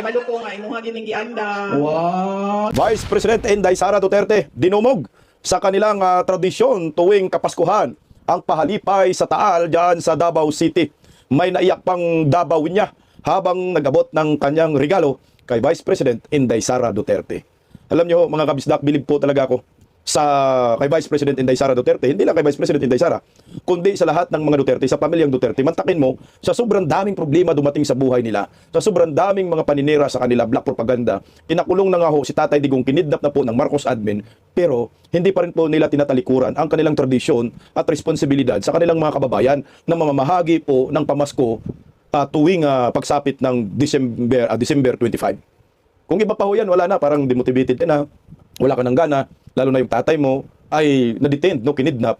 kabalo ko nga imuha gining gianda. Wow. Vice President Inday Sara Duterte dinumog sa kanilang tradisyon tuwing Kapaskuhan ang pahalipay sa Taal diyan sa Davao City. May naiyak pang Davao niya habang nagabot ng kanyang regalo kay Vice President Inday Sara Duterte. Alam niyo mga kabisdak, bilib po talaga ako kay Vice President Inday Sara Duterte, hindi lang kay Vice President Inday Sara, kundi sa lahat ng mga Duterte, sa pamilyang Duterte. Mantakin mo, sa sobrang daming problema dumating sa buhay nila, sa sobrang daming mga paninira sa kanila, black propaganda, inakulong na nga ho si Tatay Digong, kinidnap na po ng Marcos admin, pero hindi pa rin po nila tinatalikuran ang kanilang tradisyon at responsibilidad sa kanilang mga kababayan na mamamahagi po ng pamasko tuwing pagsapit ng December 25. Kung iba pa ho yan, wala na, parang demotivated ka na, wala ka ng gana, lalo na yung tatay mo ay na-detained, kinidnap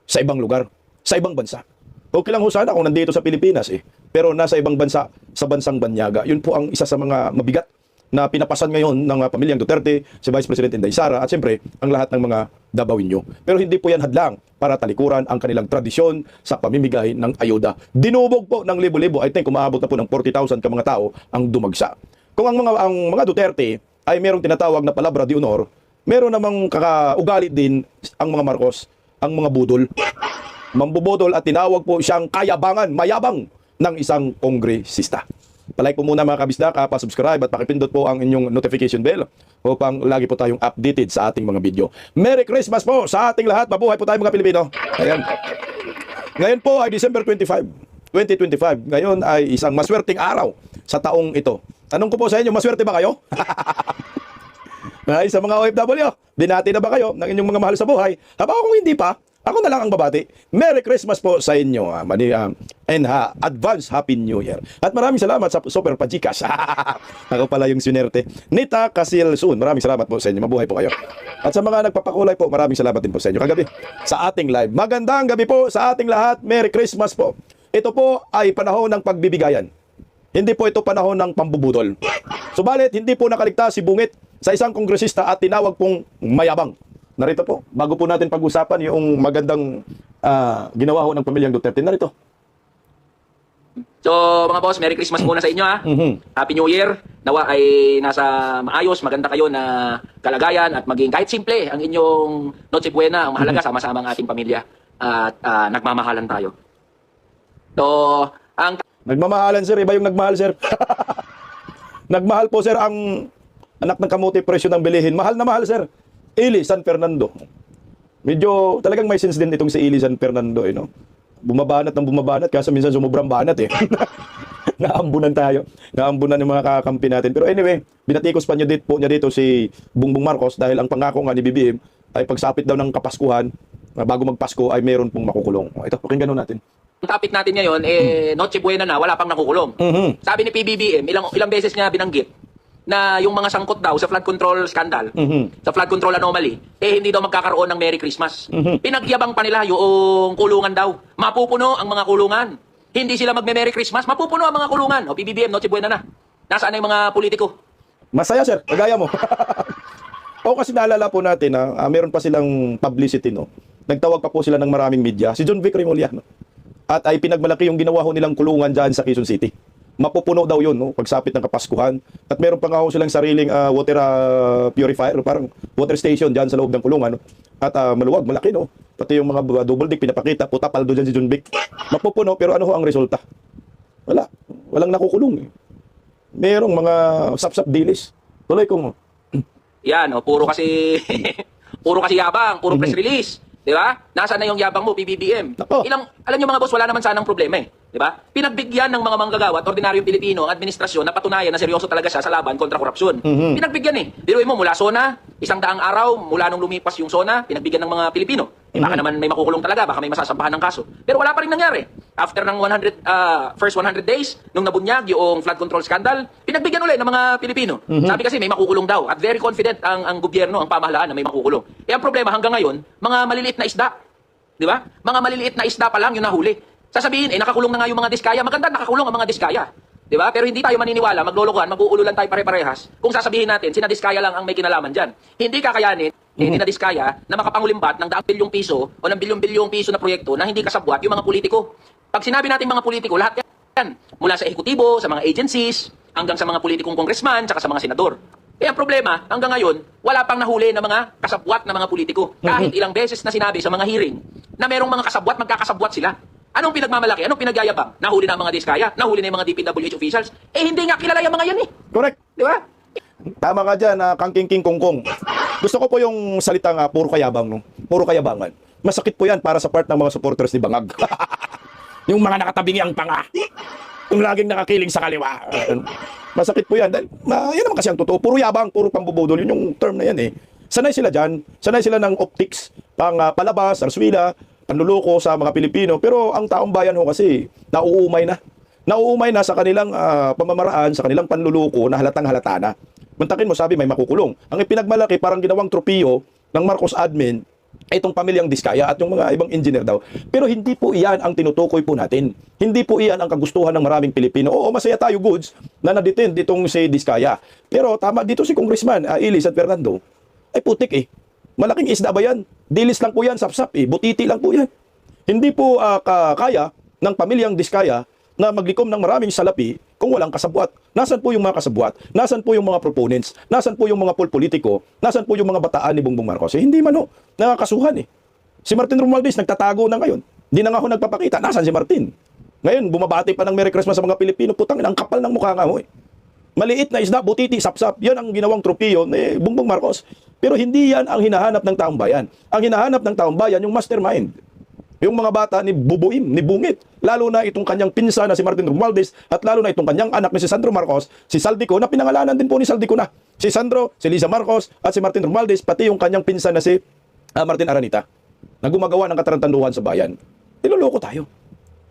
sa ibang lugar, sa ibang bansa. Okay lang ho sana kung nandito sa Pilipinas pero nasa ibang bansa, sa bansang Banyaga. Yun po ang isa sa mga mabigat na pinapasan ngayon ng pamilyang Duterte, si Vice President Inday Sara at siyempre ang lahat ng mga Davaoenyo. Pero hindi po yan hadlang para talikuran ang kanilang tradisyon sa pamimigay ng ayuda. Dinubog po ng libo-libo, I think umaabot na po ng 40,000 ka mga tao ang dumagsa. Kung ang mga Duterte ay merong tinatawag na palabra de honor, meron namang kakaugali din ang mga Marcos, ang mga budol. Mambubudol at tinawag po siyang kayabangan, mayabang ng isang kongresista. Palike po muna mga kabisdak, pa-subscribe at pakipindot po ang inyong notification bell upang lagi po tayong updated sa ating mga video. Merry Christmas po sa ating lahat. Mabuhay po tayo mga Pilipino. Ayan. Ngayon po ay December 25, 2025. Ngayon ay isang maswerteng araw sa taong ito. Tanong ko po sa inyo, maswerte ba kayo? Ay, sa mga OFW, binati na ba kayo ng inyong mga mahal sa buhay? Habang kung hindi pa, ako na lang ang babati. Merry Christmas po sa inyo. And advance Happy New Year. At maraming salamat sa Super Pajikas. Ako pala yung sinerte. Nita Casilsun, maraming salamat po sa inyo. Mabuhay po kayo. At sa mga nagpapakulay po, maraming salamat din po sa inyo kagabi sa ating live. Magandang gabi po sa ating lahat. Merry Christmas po. Ito po ay panahon ng pagbibigayan. Hindi po ito panahon ng pambubudol. Subalit, hindi po nakaligtas si Bungit sa isang kongresista at tinawag pong mayabang. Narito po, bago po natin pag-usapan yung magandang ginawa ho ng pamilyang Duterte. Narito. So mga boss, Merry Christmas muna sa inyo ha. Happy New Year. Nawa ay nasa maayos, maganda kayo na kalagayan at maging kahit simple ang inyong Noche Buena. Ang mahalaga, sama-sama ang ating pamilya at nagmamahalan tayo. So, ang Nagmamahalan sir, iba yung nagmahal sir. Nagmahal po sir ang anak ng kamote, presyo ng bilihin. Mahal na mahal sir. Ili San Fernando. Medyo talagang may sense din itong si Ili San Fernando no? Bumabanat ng bumabanat kasi minsan sumubrang banat Naambunan tayo. Naambunan yung mga kakampi natin. Pero anyway, binatikos pa niya dito si Bongbong Marcos dahil ang pangako nga ni BBM ay pagsapit daw ng Kapaskuhan, bago magpasko ay meron pong makukulong. Ito, pakinggan natin. Ang topic natin ngayon, Noche Buena na, wala pang nakukulong. Sabi ni PBBM, ilang beses niya binanggit na yung mga sangkot daw sa flood control scandal, sa flood control anomaly, hindi daw magkakaroon ng Merry Christmas. Pinagyabang pa nila yung kulungan daw. Mapupuno ang mga kulungan. Hindi sila magme-Merry Christmas, mapupuno ang mga kulungan. O PBBM, Noche Buena na. Nasaan na yung mga politiko? Masaya sir, kagaya mo. O kasi naalala po natin na meron pa silang publicity Nagtawag pa po sila ng maraming media. Si John Vic Remulla At ay pinagmalaki yung ginawa ho nilang kulungan dyan sa Quezon City. Mapupuno daw yun, pagsapit ng Kapaskuhan. At meron pa nga ho silang sariling water purifier, parang water station dyan sa loob ng kulungan. At maluwag, malaki Pati yung mga double deck pinapakita, putapal doon dyan si John Vic. Mapupuno, pero ano ho ang resulta? Wala. Walang nakukulong. Merong mga sap-sap dilis. Tuloy ko Yan, puro kasi yabang, puro press release. Di ba? Nasaan na yung yabang mo, PBBM? Alam nyo mga boss, wala naman sanang problema Di ba? Pinagbigyan ng mga manggagawa at ordinaryong Pilipino ang administrasyon na patunayan na seryoso talaga siya sa laban kontra korupsyon. Pinagbigyan Biruin mo, mula SONA, 100 araw, mula nung lumipas yung SONA, pinagbigyan ng mga Pilipino. Baka naman may makukulong talaga, baka may masasampahan ng kaso. Pero wala pa rin nangyari. After ng first 100 days, nung nabunyag yung flood control scandal, pinagbigyan ulit ng mga Pilipino. Sabi kasi may makukulong daw. At very confident ang gobyerno, ang pamahalaan na may makukulong. Ang problema hanggang ngayon, mga maliliit na isda. Di ba? Mga maliliit na isda pa lang yung nahuli. Sasabihin, nakakulong na nga yung mga diskaya. Maganda nakakulong ang mga diskaya. Di ba? Pero hindi tayo maniniwala, maglolokohan, mag-uululan tayo pare-parehas kung sasabihin natin, sina diskaya lang ang may kinalaman dyan. Hindi kakayanin, hindi na diskaya na makapangulimbat ng daang bilyong piso o ng bilyong-bilyong piso na proyekto na hindi kasabwat yung mga politiko. Pag sinabi natin mga politiko, lahat yan, mula sa ehekutibo, sa mga agencies, hanggang sa mga politikong congressman, tsaka sa mga senador. Kaya ang problema, hanggang ngayon, wala pang nahuli na mga kasabwat na mga politiko. Kahit ilang beses na sinabi sa mga hearing na merong mga kasabwat, magkakasabwat sila. Anong pinagmamalaki? Anong pinagyayabang? Nahuli na ang mga diskaya? Nahuli na yung mga DPWH officials? Eh, hindi nga kilala yung mga yan eh. Correct. Di ba? Tama ka dyan, Kang King King Kong Kong. Gusto ko po yung salita nga, puro kayabang, no? Puro kayabangan. Masakit po yan para sa part ng mga supporters ni Bangag. Yung mga nakatabingi ang panga. Yung laging nakakiling sa kaliwa. Masakit po yan. Dahil, yan naman kasi ang totoo. Puro yabang, puro pambubudol. Yun yung term na yan eh. Sanay sila dyan. Sanay sila ng optics, pang palabas, arswila, panluloko sa mga Pilipino. Pero ang taong bayan ho kasi, nauumay na. Nauumay na sa kanilang pamamaraan, sa kanilang panluloko na halatang halata na. Mantakin mo, sabi may makukulong. Ang ipinagmalaki, parang ginawang tropiyo ng Marcos admin, itong pamilyang Diskaya at yung mga ibang engineer daw. Pero hindi po iyan ang tinutukoy po natin. Hindi po iyan ang kagustuhan ng maraming Pilipino. Oo, masaya tayo goods na na-detain ditong si Diskaya. Pero tama dito si Congressman Ilis at Fernando. Ay putik eh. Malaking isda ba yan? Dilis lang po yan, sapsap eh. Butiti lang po yan. Hindi po kaya ng pamilyang Diskaya na maglikom ng maraming salapi kung walang kasabwat. Nasaan po yung mga kasabwat? Nasaan po yung mga proponents? Nasaan po yung mga politiko? Nasaan po yung mga bataan ni Bongbong Marcos? Eh, hindi man ho. Nakakasuhan eh. Si Martin Romualdez nagtatago na ngayon. Hindi na nga ho nagpapakita. Nasaan si Martin? Ngayon, bumabati pa ng Merry Christmas sa mga Pilipino. Putang, ang kapal ng mukha nga ho eh. Maliit na isda, butiti, sapsap. Yan ang ginawang tropiyo ni Bongbong Marcos. Pero hindi yan ang hinahanap ng taong bayan. Ang hinahanap ng taong bayan, yung mastermind. Yung mga bata ni Bubuim, ni Bungit, lalo na itong kanyang pinsan na si Martin Romualdez at lalo na itong kanyang anak ni si Sandro Marcos, si Saldico, na pinangalanan din po ni Saldico na. Si Sandro, si Liza Marcos at si Martin Romualdez, pati yung kanyang pinsan na si Martin Aranita, na gumagawa ng katarantaduhan sa bayan. Niloloko tayo.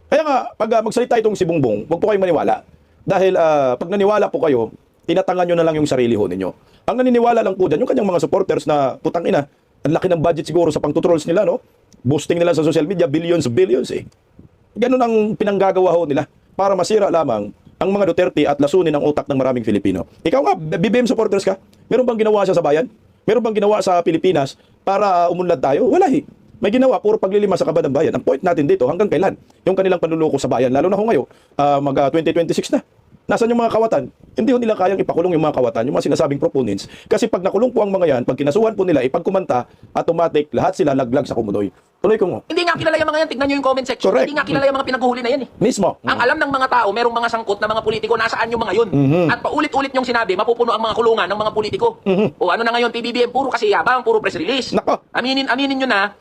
Kaya nga, pag magsalita itong si Bongbong, huwag po kayong maniwala. Dahil pag naniwala po kayo, tinatangan nyo na lang yung sarili ho ninyo. Ang naniniwala lang po dyan, yung kanyang mga supporters na putang ina, ang laki ng budget siguro sa pangtutrolls nila, no? Boosting nila sa social media, billions eh. Ganun ang pinanggagawa ho nila para masira lamang ang mga Duterte at lasunin ang utak ng maraming Filipino. Ikaw nga, BBM supporters ka? Meron bang ginawa siya sa bayan? Meron bang ginawa sa Pilipinas para umunlad tayo? Wala eh. May ginawa, puro paglilima sa kaba ng bayan. Ang point natin dito, hanggang kailan? Yung kanilang panluloko sa bayan, lalo na ho ngayon, mag-2026 na. Nasaan yung mga kawatan? Hindi ho nila kayang ipakulong yung mga kawatan, yung mga sinasabing proponents. Kasi pag nakulong po ang mga yan, pag kinasuhan po nila, ipagkumanta, automatic, lahat sila laglag sa kumunoy. Tuloy ko mo. Hindi nga kilala yung mga yan. Tignan nyo yung comment section. Correct. Hindi nga kilala yung mga pinaghuhuli na yan eh. Mismo. Ang alam ng mga tao, merong mga sangkot na mga politiko, nasaan yung mga yun. At paulit-ulit yung sinabi, mapupuno ang mga kulungan ng mga politiko. O ano na ngayon, PBBM, puro kasi yabang, puro press release. Nako. Aminin nyo na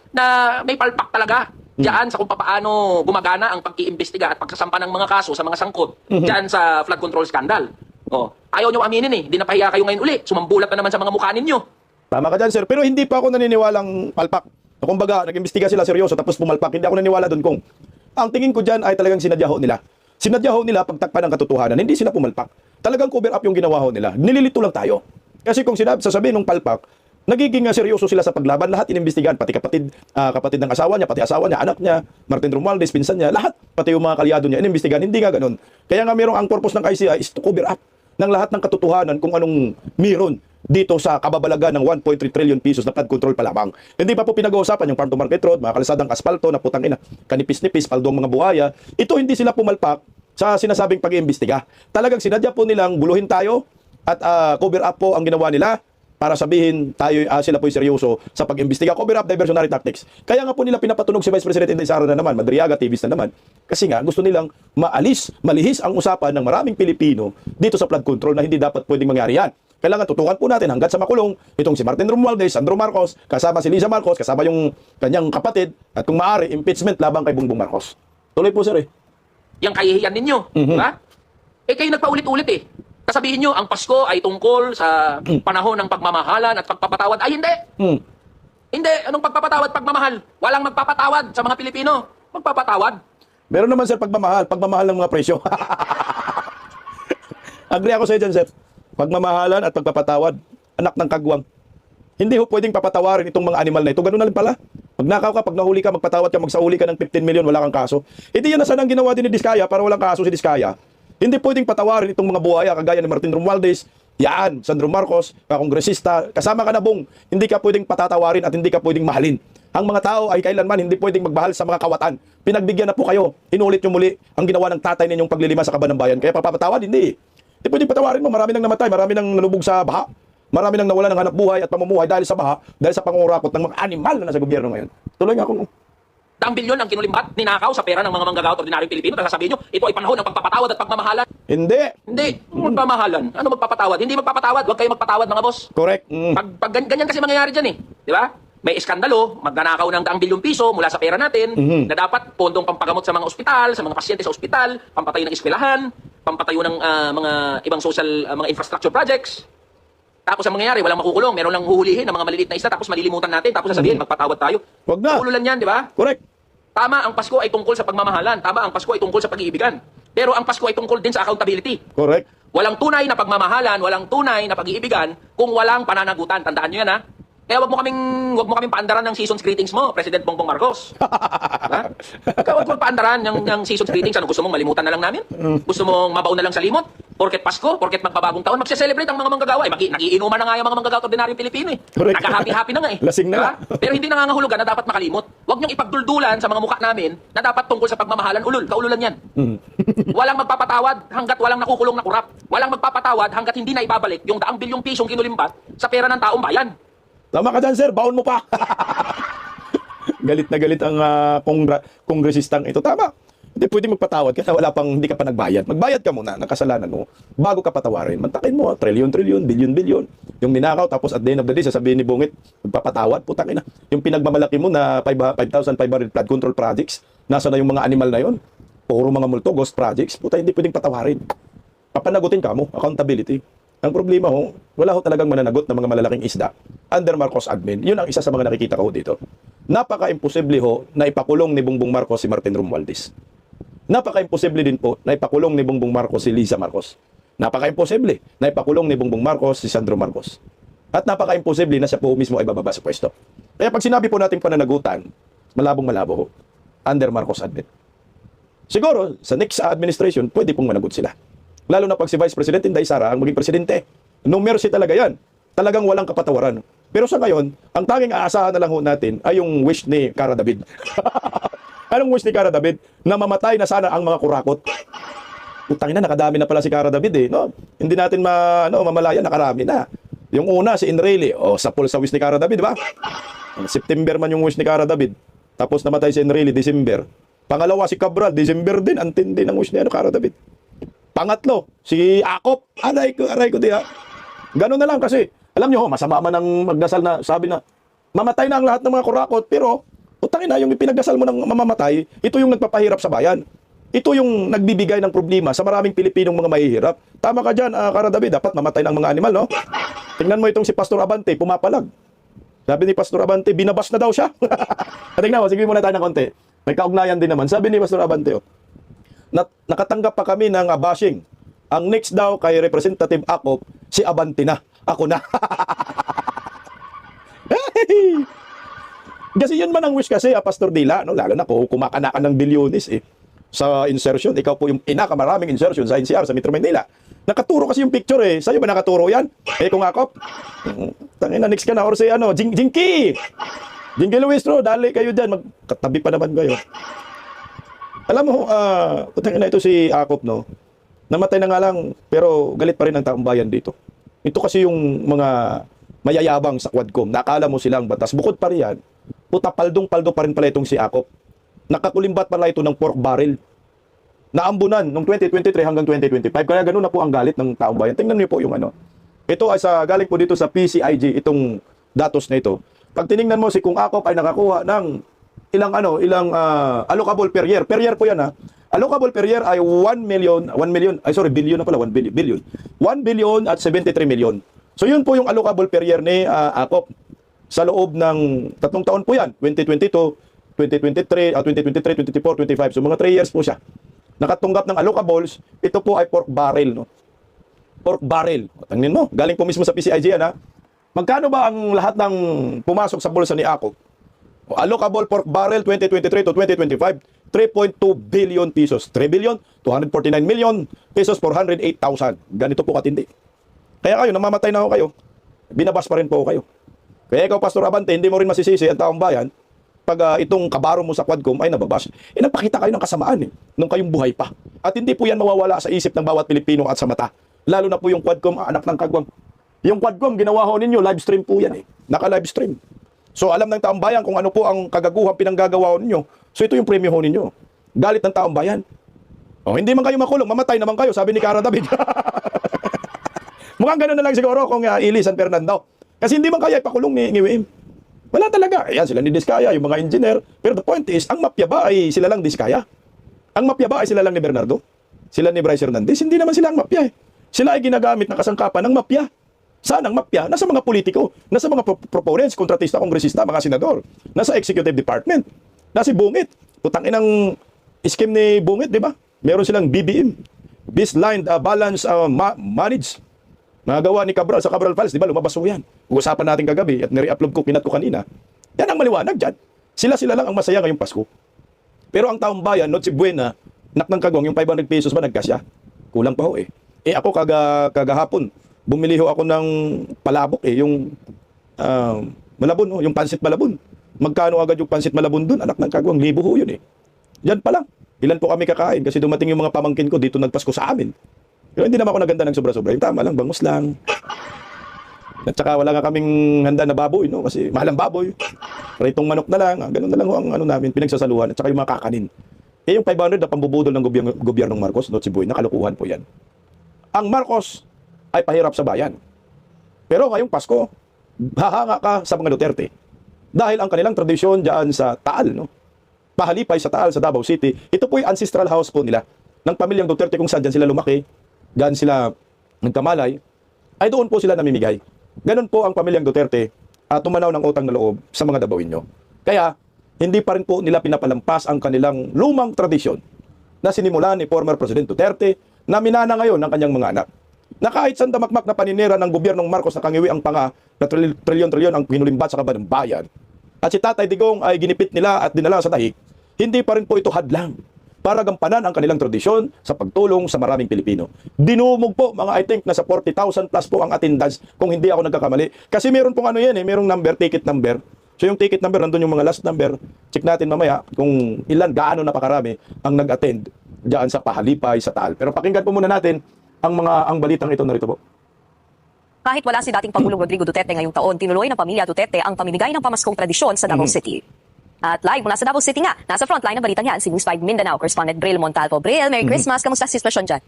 may palpak talaga. Diyan sa kung paano gumagana ang pag-iimbestiga at pagsasampa ng mga kaso sa mga sangkot diyan sa flood control scandal. Oh, ayaw nyo aminin eh. Di napahiya kayo ngayon uli. Sumambulat na naman sa mga mukha ninyo. Tama ka dyan, sir. Pero hindi pa ako naniniwalang palpak. Kumbaga, nag-imbestiga sila seryoso tapos pumalpak. Hindi ako naniniwala doon kung ang tingin ko dyan ay talagang sinadyaho nila. Sinadyaho nila pagtakpan ng katotohanan. Hindi sila pumalpak. Talagang cover up yung ginawa ho nila. Nililito lang tayo. Kasi kung sasabihin ng palpak, nagiging seryoso sila sa paglaban. Lahat inimbestigahan. Pati kapatid ng asawa niya, pati asawa niya, anak niya, Martin Romualdez, pinsan niya, lahat. Pati yung mga kalyado niya, inimbestigahan. Hindi nga ganun. Kaya nga merong ang purpose ng ICI is to cover up ng lahat ng katotohanan kung anong meron dito sa kababalagan ng 1.3 trillion pesos na flood control pa lamang. Hindi pa po pinag-uusapan yung farm to market road, mga kalisadang asfalto na putang ina, kanipis-nipis, paldong mga buhaya. Ito hindi sila pumalpak sa sinasabing pag-iimbestiga. Talagang sinadya po nilang guluhin tayo at cover up po ang ginawa nila para sabihin sila po'y seryoso sa pag-imbestiga. Cover up, diversionary tactics. Kaya nga po nila pinapatunog si Vice President Inday Sara na naman, Madriaga, TVs na naman. Kasi nga gusto nilang malihis ang usapan ng maraming Pilipino dito sa flood control na hindi dapat pwedeng mangyari yan. Kailangan tutukan po natin hanggat sa makulong itong si Martin Romualdez, Sandro Marcos, kasama si Liza Marcos, kasama yung kanyang kapatid, at kung maaari, impeachment labang kay Bongbong Marcos. Tuloy po, sir eh. Yang kahihiyan ninyo. Diba? Eh kayo nagpaulit-ulit eh. Kasabihin nyo, ang Pasko ay tungkol sa panahon ng pagmamahalan at pagpapatawad. Ay, hindi! Hindi! Anong pagpapatawad, pagmamahal? Walang magpapatawad sa mga Pilipino. Magpapatawad. Meron naman, sir, pagmamahal ng mga presyo. Agree ako sa iyo dyan, sir. Pagmamahalan at pagpapatawad, anak ng kagwang. Hindi ho pwedeng papatawarin itong mga animal na ito. Ganun na rin pala. Pag nakaw ka, pag nahuli ka, magpatawad ka, magsauli ka ng 15 million, wala kang kaso. Hindi yan na sana ang ginawa din ni Diskaya para walang kaso si Diskaya. Hindi pwedeng patawarin itong mga buhaya kagaya ni Martin Romualdez, yan, Sandro Marcos, kongresista, kasama ka na Bong. Hindi ka pwedeng patatawarin at hindi ka pwedeng mahalin. Ang mga tao ay kailanman hindi pwedeng magmahal sa mga kawatan. Pinagbigyan na po kayo. Inulit nyo muli ang ginawa ng tatay ninyong paglilima sa kaban ng bayan. Kaya papatawad, hindi. Di pwede patawarin mo, marami nang namatay, marami nang nalubog sa baha, marami nang nawala ng hanap buhay at pamumuhay dahil sa baha, dahil sa pangungurakot ng mga animal na nasa gobyerno ngayon. Tuloy nga kung Daang bilyon ang kinulimbat, ninakaw sa pera ng mga manggagawa at ordinaryong Pilipino. Tapos sasabihin nyo, ito ay panahon ng pagpapatawad at pagmamahalan. hindi. Hindi, magpamahalan. Ano magpapatawad? Hindi magpapatawad. Huwag kayo magpatawad, mga boss. Correct. Pag ganyan kasi mangyayari dyan eh. Di ba? May iskandalo, magnanakaw ng 1 bilyong piso mula sa pera natin na dapat pondong pampagamot sa mga ospital, sa mga pasyente sa ospital, pampatayo ng eskwelahan, pampatayo ng mga ibang social, mga infrastructure projects. Tapos ang mangyayari, walang makukulong, meron lang huhulihin ng mga maliliit na isda, tapos malilimutan natin, tapos sasabihin, magpatawad tayo. Wag na. Ululan yan, di ba? Correct. Tama, ang Pasko ay tungkol sa pagmamahalan. Tama, ang Pasko ay tungkol sa pag-iibigan. Pero ang Pasko ay tungkol din sa accountability. Correct. Walang tunay na pagmamahalan, walang tunay na pag-iibigan kung walang pananagutan. Tandaan nyo yan, ha? Kaya wag mo kaming paandaran ng season's greetings mo, President Bongbong Marcos. Ha? Kaya wag mo paandaran ng season's greetings. Ano, gusto mong malimutan na lang namin? Gusto mong mabaw na lang sa limot? Porket Pasko, porket magbabagong taon, magse-celebrate ang mga manggagawa. Nagiinuman na nga yung mga manggagawa at ordinaryong Pilipino eh. Correct. Nagka-happy-happy na nga eh. Lasing na Diba? nga. Pero hindi nangangahulugan na dapat makalimot. Huwag niyong ipagduldulan sa mga mukha namin na dapat tungkol sa pagmamahalan. Kaululan yan. Walang magpapatawad hanggat walang nakukulong na kurap. Walang magpapatawad hanggat hindi na ibabalik yung 1 bilyong pisong kinulimbat sa pera ng taong bayan. Tama ka dyan, sir. Baon mo pa. Galit na galit ang kongresistang ito. Tama. Hindi pwede magpatawad kasi hindi ka pa nagbayad. Magbayad ka muna ng kasalanan mo bago ka patawarin. Mantakin mo, trilyon, bilyon. Yung ninakaw, tapos at the end of the day, sasabihin ni Bungit, magpapatawad, putang ina. Yung pinagmamalaki mo na 5,500 flood control projects, nasa na yung mga animal na yon? Puro mga multo, ghost projects, puta, hindi pwedeng patawarin. Papanagutin ka mo, accountability. Ang problema ho, wala ho talagang mananagot ng mga malalaking isda under Marcos admin. Yun ang isa sa mga nakikita ko dito. Napaka-imposible ho na ipakulong ni Bongbong Marcos si Martin Romualdez. Napaka-imposible din po na ipakulong ni Bongbong Marcos si Liza Marcos. Napaka-imposible na ipakulong ni Bongbong Marcos si Sandro Marcos. At napaka-imposible na siya po mismo ay bababa sa pwesto. Kaya pag sinabi po natin pananagutan, malabong-malabo ho, under Marcos admin. Siguro, sa next administration, pwede pong managot sila. Lalo na pag si Vice President Inday Sara ang maging presidente. No mercy talaga yan. Talagang walang kapatawaran. Pero sa ngayon, ang tanging aasahan na lang ho natin ay yung wish ni Cara David. Anong wish ni Cara David? Na mamatay na sana ang mga kurakot. Putangin na, nakadami na pala si Cara David eh. No? Hindi natin mamalaya, nakarami na. Yung una, si Enrile. Sapul sa wish ni Cara David, di ba? September man yung wish ni Cara David. Tapos namatay si Enrile, December. Pangalawa, si Cabral, December din. Antindi ng wish ni Cara David. Pangatlo, si Akop. Aray ko diya. Ganun na lang kasi. Alam nyo, masama man ang magdasal na sabi na, mamatay na ang lahat ng mga kurakot, pero, utangin na, yung pinagdasal mo ng mamamatay, ito yung nagpapahirap sa bayan. Ito yung nagbibigay ng problema sa maraming Pilipinong mga mahihirap. Tama ka dyan, Cara David, dapat mamatay ng mga animal, no? Tingnan mo itong si Pastor Abante, pumapalag. Sabi ni Pastor Abante, binabas na daw siya. Tingnan mo, sige muna tayo ng konti. May kaugnayan din naman. Sabi ni Pastor Abante, nakatanggap pa kami ng bashing. Ang next daw kay Representative Akop, si Abante na. Ako na. Kasi yun man ang wish kasi, Pastor Dila, no? Lalo na po, kumakanakan ng bilyones eh. Sa insertion, ikaw po yung pinakamaraming insertion sa NCR, sa Metro Manila. Nakaturo kasi yung picture eh. Sa'yo ba nakaturo yan? Kung Akop? Tangina, next ka na. Or si Jinky! Jinky Luistro, dali kayo dyan. Magkatabi pa naman kayo. Alam mo, na ito si Akop, no? Namatay na nga lang, pero galit pa rin ang taong bayan dito. Ito kasi yung mga mayayabang sa Quadcom. Nakala mo silang batas. Bukod pa riyan, puta, paldong-paldo pa rin pala itong si Akop. Nakakulimbat pala ito ng pork barrel. Naambunan noong 2023 hanggang 2025. Kaya ganun na po ang galit ng taong bayan. Tingnan niyo po yung ano. Ito ay galing po dito sa PCIG, itong datos na ito. Pag tiningnan mo si Kung Akop ay nakakuha ng ilang allocable per year. Per year po yan ha. Allocable per year ay 1 billion na pala, 1 billion. 1 billion at 73 million. So yun po yung allocable per year ni Akop. Sa loob ng 3 taon po yan, 2022, 2023, 2024, 25. So mga 3 years po siya. Nakatunggap ng allocables, ito po ay pork barrel. No? Pork barrel. Tingnan mo, galing po mismo sa PCIG yan ha. Magkano ba ang lahat ng pumasok sa bulsa ni Akop? Allocable pork barrel 2023 to 2025, 3.2 billion pesos. 3 billion, 249 million pesos, 408,000. Ganito po katindi. Kaya kayo, namamatay na ho kayo. Binabas pa rin po kayo. Kaya ikaw, Pastor Abante, hindi mo rin masisisi ang taong bayan pag itong kabaro mo sa Quadcom ay nababas. Nagpakita kayo ng kasamaan nung kayong buhay pa. At hindi po yan mawawala sa isip ng bawat Pilipino at sa mata Lalo na po yung Quadcom, anak ng kagwang. Yung Quadcom, ginawa ho ninyo, live stream po yan eh. Naka-live stream. So alam ng taong bayan kung ano po ang kagaguhan pinanggagawa ho ninyo. So ito yung premyo ho ninyo. Galit ng taong bayan. O, hindi man kayo makulong, mamatay naman kayo, sabi ni Cara David. Mukhang gano'n na lang siguro kung Ili San Fernando. Kasi hindi man kaya ipakulong ni WM. Wala talaga. Ayan, sila ni Diskaya, yung mga engineer. Pero the point is, ang mafia ba ay sila lang Diskaya? Ang mafia ba ay sila lang ni Bernardo? Sila ni Bryce Hernandez? Hindi naman sila ang mafia eh. Sila ay ginagamit na kasangkapan ng mafia. Saan ang mafia? Nasa mga politiko, nasa mga proponents, kontratista, kongresista, mga senador, nasa executive department, nasa Bungit. Putang inang scheme ni Bungit, di ba? Meron silang BBM. Baseline Balance Manage. Nagawa ni Cabral sa Cabral Files, di ba? Lumabas po yan. Usapan natin kagabi at nire-upload ko, pinat ko kanina. Yan ang maliwanag dyan. Sila lang ang masaya ngayong Pasko. Pero ang taong bayan, Noche Buena, nak ng kagong, yung 500 pesos ba nagkasya? Kulang pa ho eh. Ako kagahapon, bumili ho ako ng palabok eh, yung malabon ho, yung pansit malabon. Magkano agad yung pansit malabon dun? Anak ng kagong, 1,000 ho yun eh. Diyan pa lang. Ilan po kami kakain kasi dumating yung mga pamangkin ko dito nagpasko sa amin. Pero hindi naman ako naganda ng sobra-sobra. Yung tama lang, bangus lang. At saka wala nga kaming handa na baboy, no? Kasi mahal ang baboy. Pritong manok na lang. Ganun na lang ho ang ano namin, pinagsasaluhan. At saka yung mga kakanin. Yung 500 na pambubudol ng gobyernong Marcos, no, Sibuy, nakalukuhan po yan. Ang Marcos ay pahirap sa bayan. Pero ngayong Pasko, hahanga ka sa mga Duterte. Dahil ang kanilang tradisyon dyan sa Taal, no? Pahalipay sa Taal, sa Davao City, ito po yung ancestral house po nila ng pamilyang Duterte kung saan dyan sila lumaki, dyan sila nagkamalay, ay doon po sila namimigay. Ganun po ang pamilyang Duterte tumanaw ng utang na loob sa mga Dabawenyo. Kaya, hindi pa rin po nila pinapalampas ang kanilang lumang tradisyon na sinimulan ni former President Duterte na minana ngayon ng kanyang mga anak. Na kahit saan damakmak na paninira ng gobyernong Marcos na kangiwi ang panga na trilyon-trilyon ang pinulimbat sa kaban ng bayan, at si Tatay Digong ay ginipit nila at dinala sa dahig, hindi pa rin po ito hadlang para gampanan ang kanilang tradisyon sa pagtulong sa maraming Pilipino. Dinumog po, mga I think, nasa 40,000 plus po ang attendance kung hindi ako nagkakamali. Kasi meron pong ano yan eh, merong number, ticket number. So yung ticket number, nandun yung mga last number. Check natin mamaya kung ilan, gaano napakarami ang nag-attend dyan sa Pahalipay, sa Taal. Pero pakinggan po muna natin ang balitang ito, narito po. Kahit wala si dating Pangulong Rodrigo Duterte ngayong taon, tinuloy ng pamilya Duterte ang pamimigay ng pamaskong tradisyon sa Davao City. At live mula sa Davao City nga, nasa frontline ng balitang yan, si News 5 Mindanao correspondent Bril Montalvo. Bril, Merry Christmas. Kamusta si sitwasyon dyan?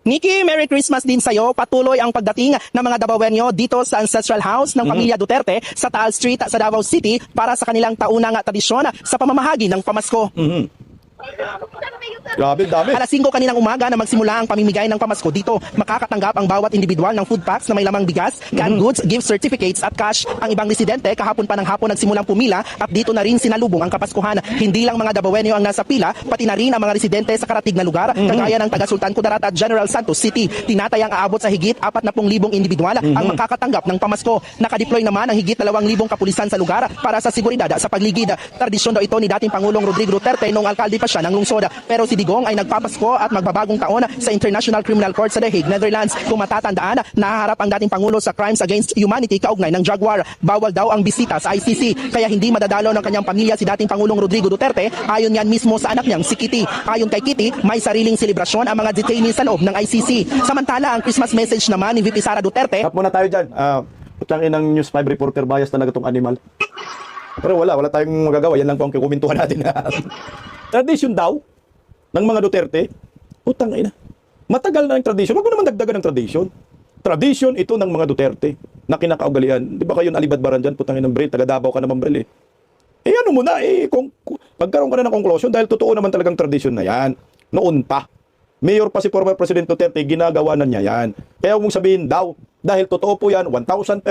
Nikki, Merry Christmas din sa'yo. Patuloy ang pagdating ng mga Dabawenyo dito sa Ancestral House ng pamilya Duterte sa Taal Street sa Davao City para sa kanilang taunang tradisyon sa pamamahagi ng pamasko. Grabe, dami. Alas 5 kaninang umaga na magsimula ang pamimigay ng pamasko dito. Makakatanggap ang bawat individual ng food packs na may lamang bigas, canned goods, gift certificates at cash. Ang ibang residente kahapon pa ng hapon nagsimulang pumila at dito na rin sinalubong ang kapaskuhan. Hindi lang mga Dabawenyo ang nasa pila, pati na rin ang mga residente sa karatig na lugar, kagaya ng taga Sultan Kudarat at General Santos City. Tinatayang aabot sa higit 40,000 individual ang makakatanggap ng pamasko. Nakadeploy naman ang higit 2,000 kapulisan sa lugar para sa seguridad sa pagligid. Tradisyon daw ito ni dating Pangulong Rodrigo Duterte noong alkalde pa siya ng lungsod. Pero si Digong ay nagpapasko at magbabagong taon sa International Criminal Court sa The Hague, Netherlands. Kung matatandaan, nahaharap ang dating Pangulo sa crimes against humanity kaugnay ng drug war. Bawal daw ang bisita sa ICC, kaya hindi madadalaw ng kanyang pamilya si dating Pangulong Rodrigo Duterte. Ayon yan mismo sa anak niyang si Kitty. Ayon kay Kitty, may sariling selebrasyon ang mga detainees sa loob ng ICC. Samantala, ang Christmas message naman ni VP Sara Duterte. Cut muna tayo dyan. Utang inang News 5 reporter bias talaga tong animal. Pero wala tayong magagawa. Yan lang po ang kukumintuhan natin. Tradisyon daw ng mga Duterte, utang ina. Matagal na ang tradisyon. Huwag mo naman dagdagan ng tradisyon. Tradisyon ito ng mga Duterte na kinakaugalian. Di ba kayo alibadbaran dyan? Putang inang Bril, taga Davao ka naman Bril eh. Ano mo na kung pagkaroon ka na ng conclusion dahil totoo naman talagang tradisyon na yan. Noon pa. Mayor pa si former President Duterte, ginagawa na niya yan. Kaya huwag mong sabihin daw, dahil totoo po yan, 1,000%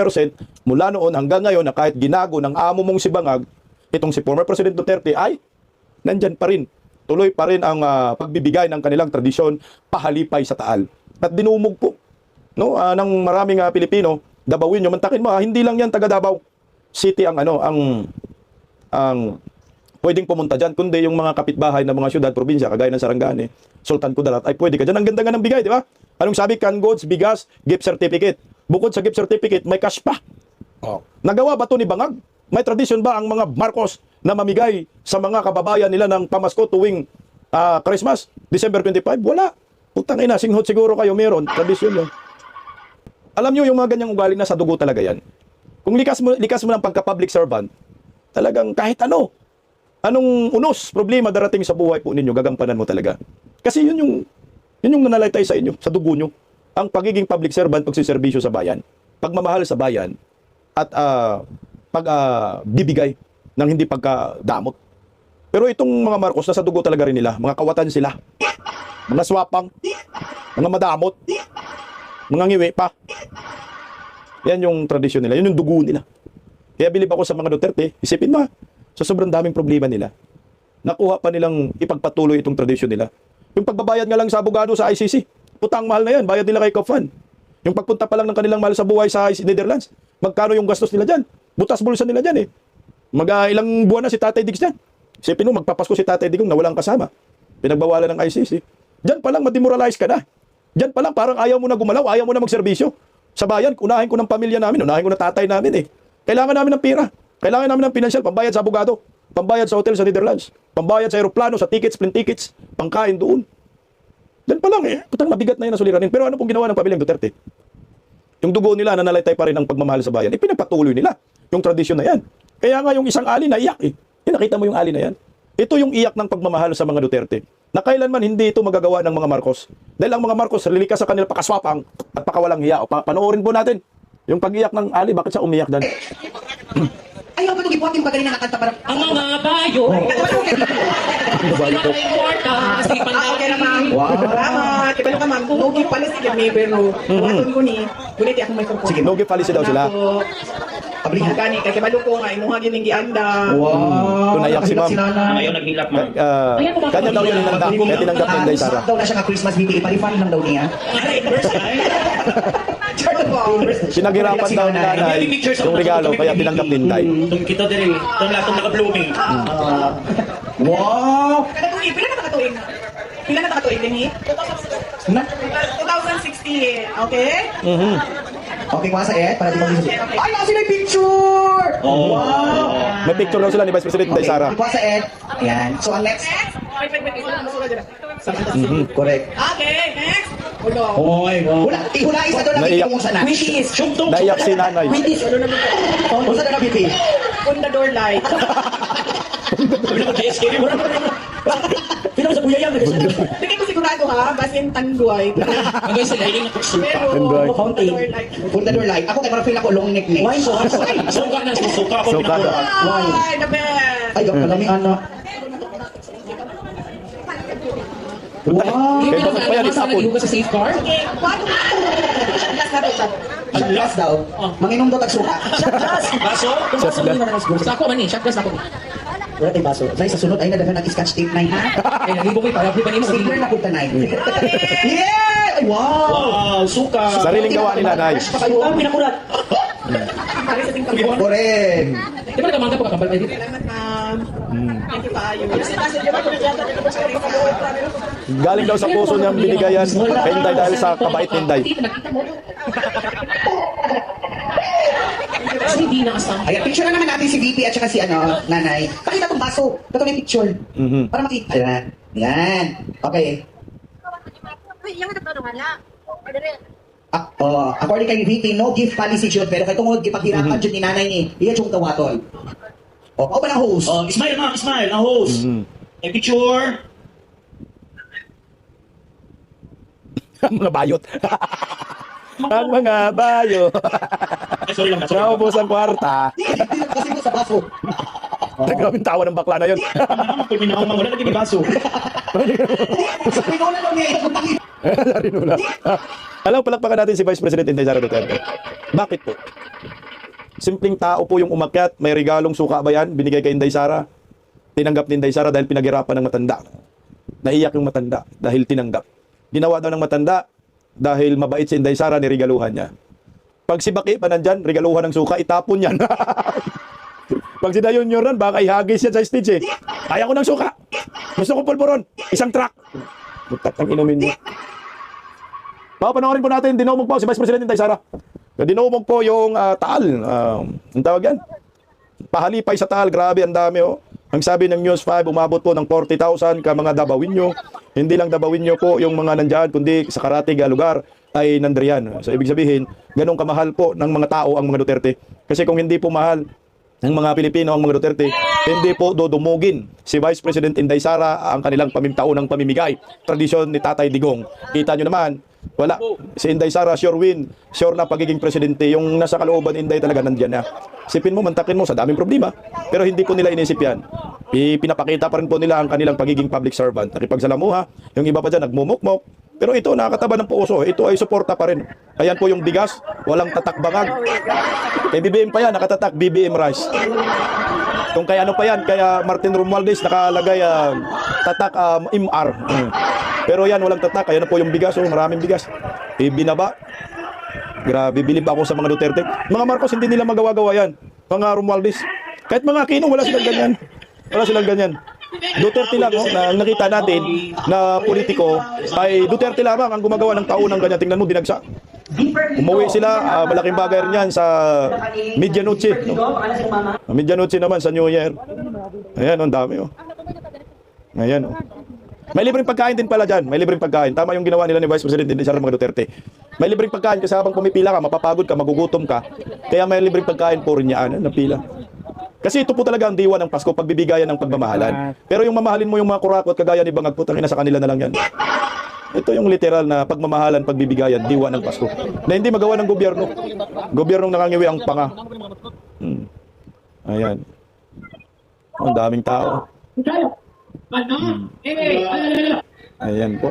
mula noon hanggang ngayon na kahit ginago ng amo mong si Bangag, itong si former President Duterte ay nandyan pa rin. Tuloy pa rin ang pagbibigay ng kanilang tradisyon, pahalipay sa Taal. At dinumog po ng maraming Pilipino, Dabawenyo, mantakin mo, hindi lang yan taga Davao City ang pwedeng pumunta dyan, kundi yung mga kapitbahay ng mga syudad, probinsya, kagaya ng Sarangani, Sultan Kudarat, ay pwede ka dyan. Ang ganda nga ng bigay, di ba? Anong sabi? Canned goods, bigas, gift certificate. Bukod sa gift certificate, may cash pa. Nagawa ba ito ni Bangag? May tradisyon ba ang mga Marcos na mamigay sa mga kababayan nila ng pamasko tuwing Christmas, December 25? Wala. Putang ina, singhot siguro kayo, meron. Tradisyon yun. Alam nyo, yung mga ganyang ugali na sa dugo talaga yan. Kung likas mo ng pagka-public servant, talagang kahit ano, anong unos, problema darating sa buhay po ninyo, gagampanan mo talaga. Kasi yun yung nanalaytay sa inyo, sa dugo nyo. Ang pagiging public servant, pagsiservisyo sa bayan, pagmamahal sa bayan, at bibigay ng hindi pagkadamot. Pero itong mga Marcos, nasa dugo talaga rin nila. Mga kawatan sila. Mga swapang. Mga madamot. Mga ngiwi pa. Yan yung tradisyon nila. Yun yung dugo nila. Kaya bilib ako sa mga Duterte. Isipin mo, sa sobrang daming problema nila, nakuha pa nilang ipagpatuloy itong tradisyon nila. Yung pagbabayad nga lang sa abogado sa ICC, putang mahal na yan. Bayad nila kay Kaufman. Yung pagpunta pa lang ng kanilang mahal sa buhay sa Netherlands, magkano yung gastos nila dyan? Butas bulsa nila dyan eh. Ilang buwan na si Tatay Diggs dyan. Isipin mo, magpapasko si Tatay Digong na walang kasama. Pinagbawalan ng ICC. Diyan pa lang mademoralize ka na. Diyan pa lang parang ayaw mo na gumalaw, ayaw mo na magserbisyo. Sa bayan, unahin ko ng pamilya namin, unahin ko ng tatay namin eh. Kailangan namin ng pera. Kailangan namin ng pinansyal, pambayad sa abogado, pambayad sa hotel sa Netherlands, pambayad sa aeroplano, sa tickets, plane tickets, pangkain doon. Diyan pa lang eh. Putang mabigat na yun na suliranin. Pero ano pong ginawa ng pamilyang Duterte? Yung dugo nila, nanalaitay pa rin ang pagmamahal sa bayan. Pinagpatuloy nila yung tradisyon na yan. Kaya nga yung isang ali na iyak eh. Nakita mo yung ali na yan? Ito yung iyak ng pagmamahal sa mga Duterte. Na kailanman hindi ito magagawa ng mga Marcos. Dahil ang mga Marcos, lilikas sa kanila pakaswapang at pakawalang hiya. O panoorin po natin yung pag-iyak ng ali. Bakit siya umiyak dan? Ayaw ba nung ibuhat yung pagaling na nakanta para... Ang mga bayo. Bayo po. Okay naman. Wow. Salamat. Kaya ka man, nugi pala sila may pero buhaton ko ni. Guniti akong may kumpon. Sige, nugi pala daw sila. Pablihan ka ni. Kaya kibalo ko nga, imuha gining gianda. Wow. Kung naiyak si ma'am. Ayaw naghilap mo. Kanya daw yun inanda. Kaya tinanggap ng Day Sara. Daw na siya nga Christmas BT. Ipa-refund lang daw niya. Pinaghirapan daw ng nanay yung regalo. Kaya tinanggap din Day. Itong kita din. Itong latong naka-blooming. Wow. Nakatuig. Pila na nakatuig? Pila na nakatuig din eh? 2016. Okay? Okay, kuha sa para di mag-isip. Ay, nasa sila yung picture! Wow! May picture daw sila ni Vice President Day Sara. Kuha sa Ayan. So, ang next. Correct. Okay, next. Hoy, wala. Ihula isa doon na Naiyak. kung sana. Which is, Naiyak si nanay. which is, kung saan na BP? On the door light. Sabi na ko, JSK. Pinang sa kuya yan. Hindi ko sigurado ha, basin tanduay. Hanggang sa lahiling na pagsuka. Pero, fountain. Full the door light. Ako kay parang feel ako long neck ni. Why so? Suka na, susuka ako. Suka daw. Why? the best. Ay, kalami anak. Wow! Kaya bakit pa yan itapon? sa safeguard? Shot glass daw. Manginom daw tagsuka. Shot glass! Baso? Shot glass. Sako man eh, shot glass ako. Wala tayong baso. Dahil sa sunod ay nadaghan ng scotch tape na ha? Eh, nalibo ko para pa nimo. Sticker na punta na Yeah! Ay, wow! Wow, suka. Sariling gawa ni nanay. Ang pinakulat. Correct! Di ba nakamangka po kakambal tayo dito? Galing daw sa puso niyang binigayan kay Inday dahil sa kabait ni Inday. Hindi na asam. Ayan, picture na naman natin si VP at saka si nanay. Pakita tong baso. Ito na yung picture. Para makita. Ayan. Ayan. Okay. According kay VP, no gift policy jud pero kay tungod gipaghirapan jud ni nanay ni. Iya jud tawaton. Ako ba ng host? Oh, smile ma'am, smile. Ang host. A picture. Ang mga bayot. Ang mga bayo. Ay, sorry lang. Naubos ang kwarta. Kasi mo sa baso. Nagraming tawa ng bakla na yun. Kung minahang wala lagi ni baso. Sabi ko na lang niya. Narinula. Alam, palakpakan natin si Vice President Inday Sara Duterte. Bakit po? Simpleng tao po yung umakyat, may regalong suka ba yan? Binigay kay Inday Sara. Tinanggap ni Inday Sara dahil pinaghirapan ng matanda. Naiyak yung matanda dahil tinanggap. Ginawa daw ng matanda dahil mabait si Inday Sara, niregaluhan niya. Pag si Baki pa nandyan, regaluhan ng suka, itapon yan. Pag si Dayon Yoran, baka ihagis yan sa stage eh. Kaya ko ng suka. Gusto ko pulburon. Isang truck. Butat ang inumin niya. Papanoorin po natin, dinumog po si Vice President Inday Sara. Dinumog po yung Taal. Ang tawag yan? Pahalipay sa Taal. Grabe, ang dami oh. Ang sabi ng News 5, umabot po ng 40,000 ka mga Dabawinyo. Hindi lang Dabawinyo po yung mga nandyan, kundi sa karatig lugar ay nandriyan. So ibig sabihin, ganun kamahal po ng mga tao ang mga Duterte. Kasi kung hindi po mahal ng mga Pilipino ang mga Duterte, hindi po dudumugin si Vice President Inday Sara ang kanilang taunang pamimigay. Tradisyon ni Tatay Digong. Kita nyo naman, wala. Si Inday Sara, sure win. Sure na pagiging presidente. Yung nasa kalooban, Inday talaga nandyan na. Sipin mo, mantakin mo sa daming problema. Pero hindi po nila inisip yan. Pinapakita pa rin po nila ang kanilang pagiging public servant. Nakipagsalamuha. Yung iba pa dyan, nagmumukmok. Pero ito, nakakataba ng puso. Ito ay suporta pa rin. Ayan po yung bigas. Walang tatak bangag. Kay BBM pa yan, nakatatak BBM rice. Kung kaya ano pa yan, kaya Martin Romualdez nakalagay tatak MR. Pero yan, walang tatak. Ayan na po yung bigas. Maraming bigas. Binaba. Grabe, bilib ako sa mga Duterte. Mga Marcos, hindi nila magawa-gawa yan. Mga Romualdez. Kahit mga Aquino, wala silang ganyan. Wala silang ganyan. Duterte lang, na nakita natin na politiko ay Duterte lamang ang gumagawa ng taunang ganyan. Tingnan mo, dinagsa. Umuwi sila, malaking bagay rin yan sa Medianoche. No? Medianoche naman sa New Year. Ayan, ang dami. Ayan. May libreng pagkain din pala dyan. May libreng pagkain. Tama yung ginawa nila ni Vice President Inday Sara mga Duterte. May libreng pagkain kasi habang pumipila ka, mapapagod ka, magugutom ka. Kaya may libreng pagkain po rin yan. Napila. Kasi ito po talaga ang diwa ng Pasko, pagbibigayan ng pagmamahalan. Pero yung mamahalin mo yung mga kurakot, kagaya ni Bangag, putang ina, sa kanila na lang yan. Ito yung literal na pagmamahalan, pagbibigayan, diwa ng Pasko. Na hindi magawa ng gobyerno. Gobyernong nangangiwi ang panga. Ayan. Ang daming tao. Ayan po.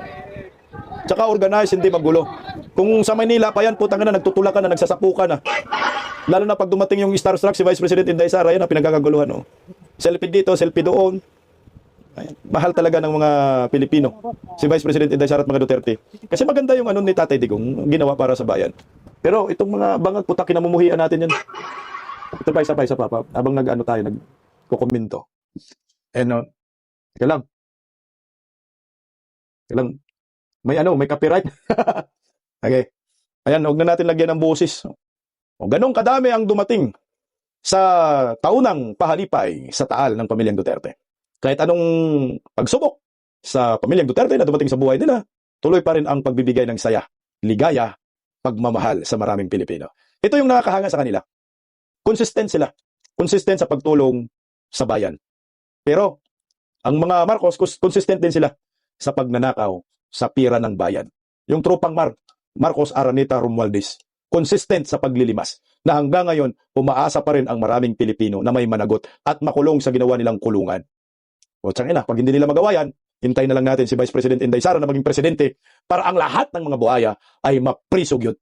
Tsaka organized, hindi magulo. Kung sa Manila pa yan, putang ina, nagtutulakan na, nagsasapukan na. Lalo na pag dumating yung starstruck si Vice President Inday Sara, yan ang pinagkakaguluhan. Oh. Selfie dito, selfie doon. Ayan. Mahal talaga ng mga Pilipino si Vice President Inday Sara at mga Duterte. Kasi maganda yung ano ni Tatay Digong ginawa para sa bayan. Pero itong mga bangag puta, kinamumuhian natin yan. Ito pa, isa pa. Habang nag-ano tayo, nagkukomento. No, teka lang. May copyright. Okay. Ayan, huwag na natin lagyan ng boses. O ganong kadami ang dumating sa taunang pahalipay sa taal ng pamilyang Duterte. Kahit anong pagsubok sa pamilyang Duterte na dumating sa buhay nila, tuloy pa rin ang pagbibigay ng saya, ligaya, pagmamahal sa maraming Pilipino. Ito yung nakakahanga sa kanila. Consistent sila. Consistent sa pagtulong sa bayan. Pero ang mga Marcos, consistent din sila sa pagnanakaw sa pira ng bayan. Yung tropang Marcos, Araneta, Romualdez, consistent sa paglilimas na hanggang ngayon umaasa pa rin ang maraming Pilipino na may managot at makulong sa ginawa nilang kulungan. O tsangina, pag hindi nila magawa yan, hintayin na lang natin si Vice President Inday Sara na maging presidente para ang lahat ng mga buhaya ay maprisog yun.